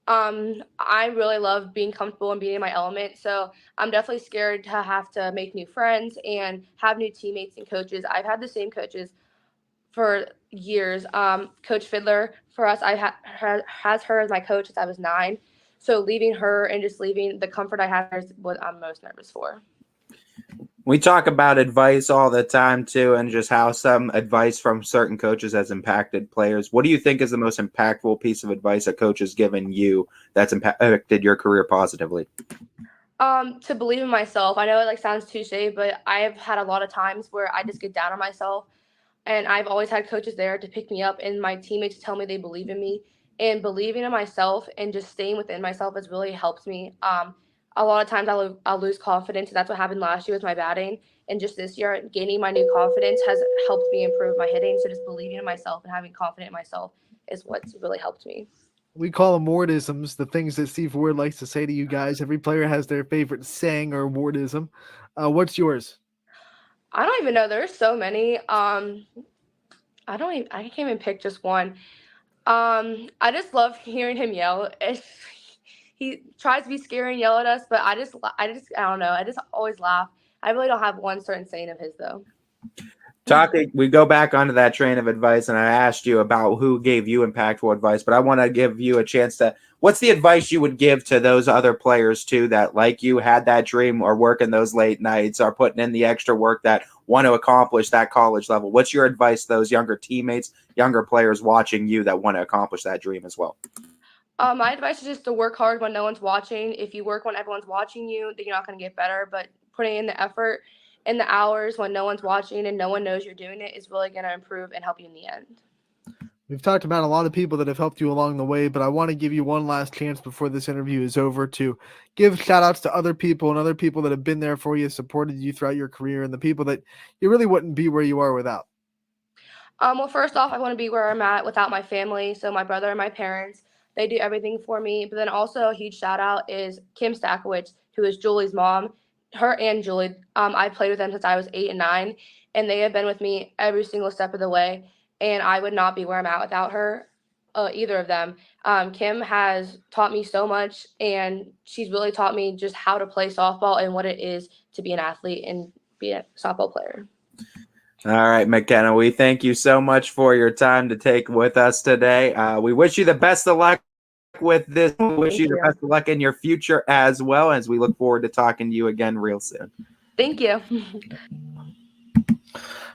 I really love being comfortable and being in my element, so I'm definitely scared to have to make new friends and have new teammates and coaches. I've had the same coaches for years. Coach Fiddler for us, has her as my coach since I was 9. So leaving her and just leaving the comfort I have is what I'm most nervous for. We talk about advice all the time too, and just how some advice from certain coaches has impacted players. What do you think is the most impactful piece of advice a coach has given you that's impacted your career positively? To believe in myself. I know it sounds touche, but I've had a lot of times where I just get down on myself. And I've always had coaches there to pick me up, and my teammates tell me they believe in me. And believing in myself and just staying within myself has really helped me. a lot of times I'll lose confidence. And that's what happened last year with my batting. And just this year, gaining my new confidence has helped me improve my hitting. So just believing in myself and having confidence in myself is what's really helped me. We call them wardisms, the things that Steve Ward likes to say to you guys. Every player has their favorite saying or wardism. What's yours? I don't even know. There's so many. I can't even pick just one. I just love hearing him yell. He tries to be scary and yell at us, but I don't know. I just always laugh. I really don't have one certain saying of his though. We go back onto that train of advice, and I asked you about who gave you impactful advice, but I want to give you a chance to. What's the advice you would give to those other players too that, like you, had that dream or working those late nights or putting in the extra work that want to accomplish that college level? What's your advice to those younger teammates, younger players watching you that want to accomplish that dream as well? My advice is just to work hard when no one's watching. If you work when everyone's watching you, then you're not going to get better. But putting in the effort and the hours when no one's watching and no one knows you're doing it is really going to improve and help you in the end. We've talked about a lot of people that have helped you along the way, but I want to give you one last chance before this interview is over to give shout outs to other people and other people that have been there for you, supported you throughout your career, and the people that you really wouldn't be where you are without. Well, first off, I want to be where I'm at without my family. So my brother and my parents, they do everything for me. But then also a huge shout out is Kim Stakowicz, who is Julie's mom. Her and Julie, I played with them since I was 8 and 9, and they have been with me every single step of the way. And I would not be where I'm at without her, either of them. Kim has taught me so much, and she's really taught me just how to play softball and what it is to be an athlete and be a softball player. All right, McKenna, we thank you so much for your time to take with us today. We wish you the best of luck with this. We wish you the best of luck in your future as well, as we look forward to talking to you again real soon. Thank you.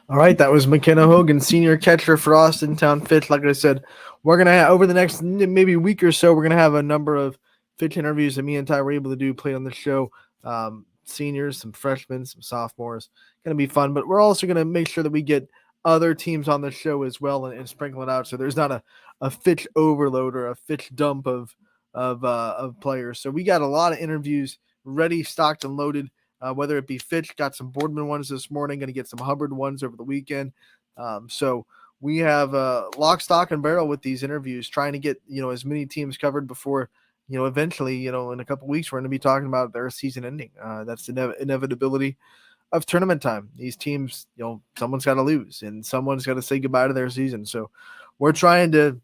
All right, that was McKenna Hogan, senior catcher for Austintown Fitch. Like I said, we're going to have, over the next maybe week or so, we're going to have a number of Fitch interviews that me and Ty were able to do, play on the show. Seniors, some freshmen, some sophomores. Going to be fun, but we're also going to make sure that we get other teams on the show as well and sprinkle it out so there's not a Fitch overload or a Fitch dump of players. So we got a lot of interviews ready, stocked, and loaded. Whether it be Fitch, got some Boardman ones this morning, going to get some Hubbard ones over the weekend. So we have lock, stock, and barrel with these interviews, trying to get as many teams covered before eventually in a couple weeks we're going to be talking about their season ending. That's the inevitability of tournament time. These teams, someone's got to lose and someone's got to say goodbye to their season. So we're trying to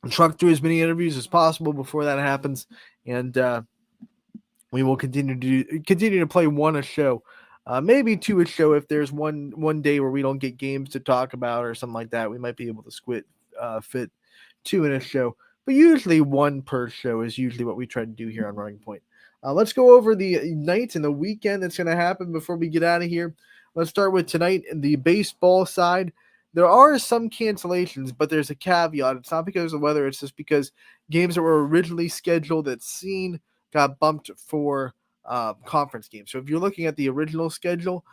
truck through as many interviews as possible before that happens, and we will continue to play one a show, maybe two a show. If there's one day where we don't get games to talk about or something like that, we might be able to fit two in a show. But usually one per show is usually what we try to do here on Running Point. Let's go over the night and the weekend that's going to happen before we get out of here. Let's start with tonight in the baseball side. There are some cancellations, but there's a caveat. It's not because of weather. It's just because games that were originally scheduled at Scene got bumped for conference games. So if you're looking at the original schedule,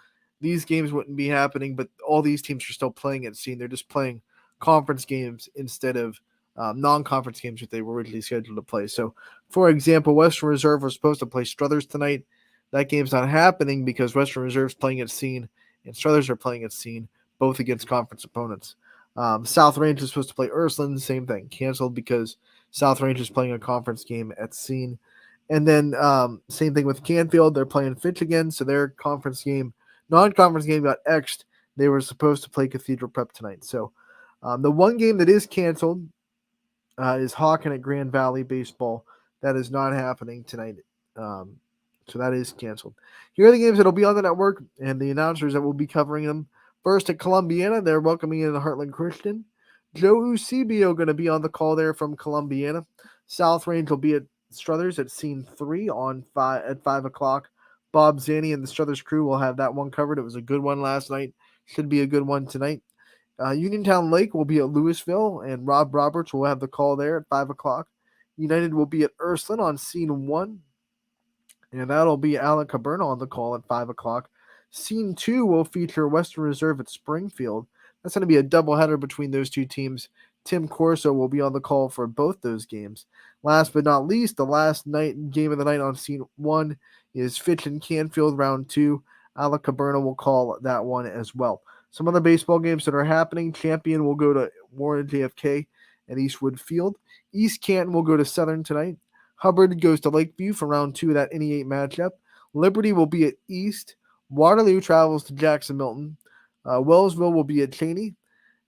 these games wouldn't be happening, but all these teams are still playing at Scene. They're just playing conference games instead of non-conference games that they were originally scheduled to play. So, for example, Western Reserve was supposed to play Struthers tonight. That game's not happening because Western Reserve's playing at Scene and Struthers are playing at Scene, both against conference opponents. South Range was supposed to play Ursuline, same thing, canceled because South Range is playing a conference game at Scene. And then same thing with Canfield. They're playing Fitch again, so their non-conference game got X'd. They were supposed to play Cathedral Prep tonight. So the one game that is canceled is Hawken at Grand Valley Baseball. That is not happening tonight. So that is canceled. Here are the games that will be on the network and the announcers that will be covering them. First at Columbiana, they're welcoming in the Heartland Christian. Joe Eusebio going to be on the call there from Columbiana. South Range will be at Struthers at Scene 3 at 5 o'clock. Bob Zanny and the Struthers crew will have that one covered. It was a good one last night. Should be a good one tonight. Uniontown Lake will be at Louisville, and Rob Roberts will have the call there at 5 o'clock. United will be at Ursuline on Scene 1, and that'll be Alec Caberna on the call at 5 o'clock. Scene 2 will feature Western Reserve at Springfield. That's going to be a doubleheader between those two teams. Tim Corso will be on the call for both those games. Last but not least, the last game of the night on Scene 1 is Fitch and Canfield Round 2. Alec Caberna will call that one as well. Some other baseball games that are happening. Champion will go to Warren JFK at Eastwood Field. East Canton will go to Southern tonight. Hubbard goes to Lakeview for Round 2 of that NE8 matchup. Liberty will be at East. Waterloo travels to Jackson Milton. Wellsville will be at Cheney.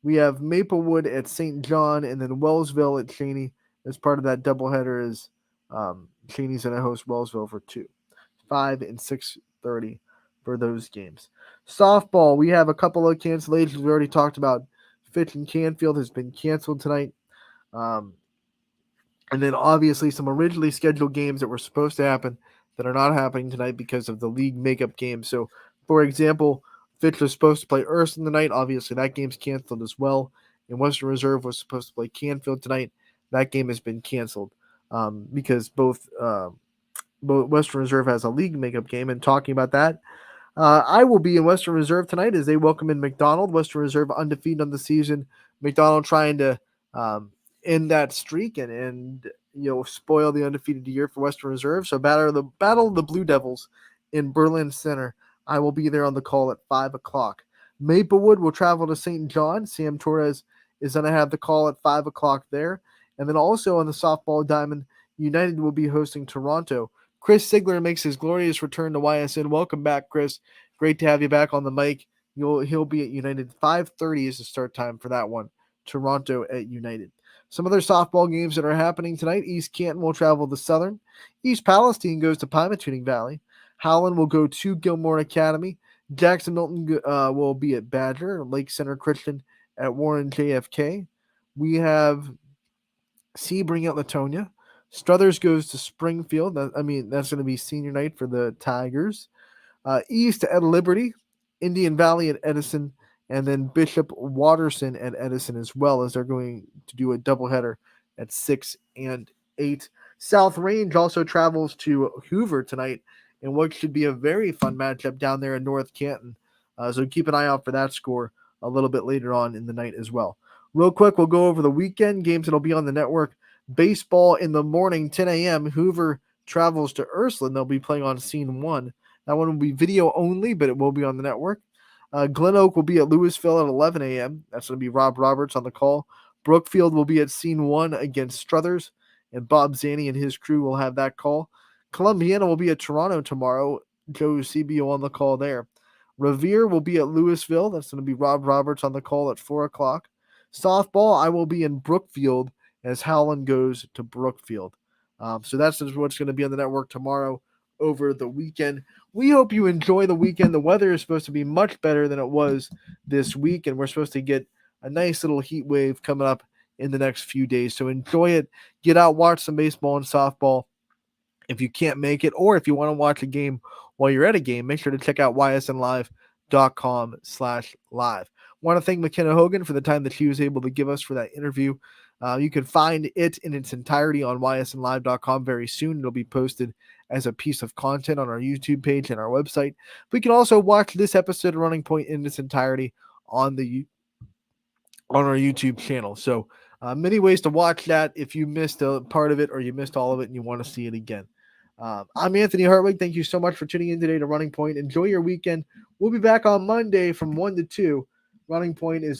We have Maplewood at St. John, and then Wellsville at Cheney as part of that doubleheader. Is Cheney's going to host Wellsville for 2, 5, and 6:30 for those games. Softball, we have a couple of cancellations. We already talked about Fitch and Canfield has been canceled tonight. And then obviously some originally scheduled games that were supposed to happen that are not happening tonight because of the league makeup game. So, for example, Fitch was supposed to play Urson tonight. Obviously, that game's canceled as well. And Western Reserve was supposed to play Canfield tonight. That game has been canceled because both Western Reserve has a league makeup game. And talking about that, I will be in Western Reserve tonight as they welcome in McDonald. Western Reserve undefeated on the season. McDonald trying to end that streak and spoil the undefeated year for Western Reserve. So battle of the Blue Devils in Berlin Center. I will be there on the call at 5 o'clock. Maplewood will travel to St. John. Sam Torres is going to have the call at 5 o'clock there. And then also on the softball diamond, United will be hosting Toronto. Chris Sigler makes his glorious return to YSN. Welcome back, Chris. Great to have you back on the mic. He'll be at United. 5:30 is the start time for that one. Toronto at United. Some other softball games that are happening tonight. East Canton will travel to Southern. East Palestine goes to Pymatuning Valley. Howland will go to Gilmore Academy. Jackson Milton will be at Badger. Lake Center Christian at Warren JFK. We have Sebring at Latonia. Struthers goes to Springfield. That's going to be senior night for the Tigers. East at Liberty. Indian Valley at Edison. And then Bishop Watterson at Edison as well, as they're going to do a doubleheader at 6 and 8. South Range also travels to Hoover tonight in what should be a very fun matchup down there in North Canton. So keep an eye out for that score a little bit later on in the night as well. Real quick, we'll go over the weekend games that'll be on the network. Baseball in the morning, 10 a.m. Hoover travels to Ursuline. They'll be playing on Scene 1. That one will be video only, but it will be on the network. Glen Oak will be at Louisville at 11 a.m. That's going to be Rob Roberts on the call. Brookfield will be at Scene 1 against Struthers, and Bob Zanny and his crew will have that call. Columbiana will be at Toronto tomorrow. Joe CBO on the call there. Revere will be at Louisville. That's going to be Rob Roberts on the call at 4 o'clock. Softball, I will be in Brookfield as Howland goes to Brookfield. So that's what's going to be on the network tomorrow over the weekend. We hope you enjoy the weekend. The weather is supposed to be much better than it was this week, and we're supposed to get a nice little heat wave coming up in the next few days. So enjoy it. Get out, watch some baseball and softball if you can't make it, or if you want to watch a game while you're at a game, make sure to check out ysnlive.com/live. Want to thank McKenna Hogan for the time that she was able to give us for that interview. You can find it in its entirety on ysnlive.com very soon. It'll be posted as a piece of content on our YouTube page and our website. But you can also watch this episode of Running Point in its entirety on our YouTube channel. So many ways to watch that if you missed a part of it or you missed all of it and you want to see it again. I'm Anthony Hartwig. Thank you so much for tuning in today to Running Point. Enjoy your weekend. We'll be back on Monday from 1 to 2. Running Point is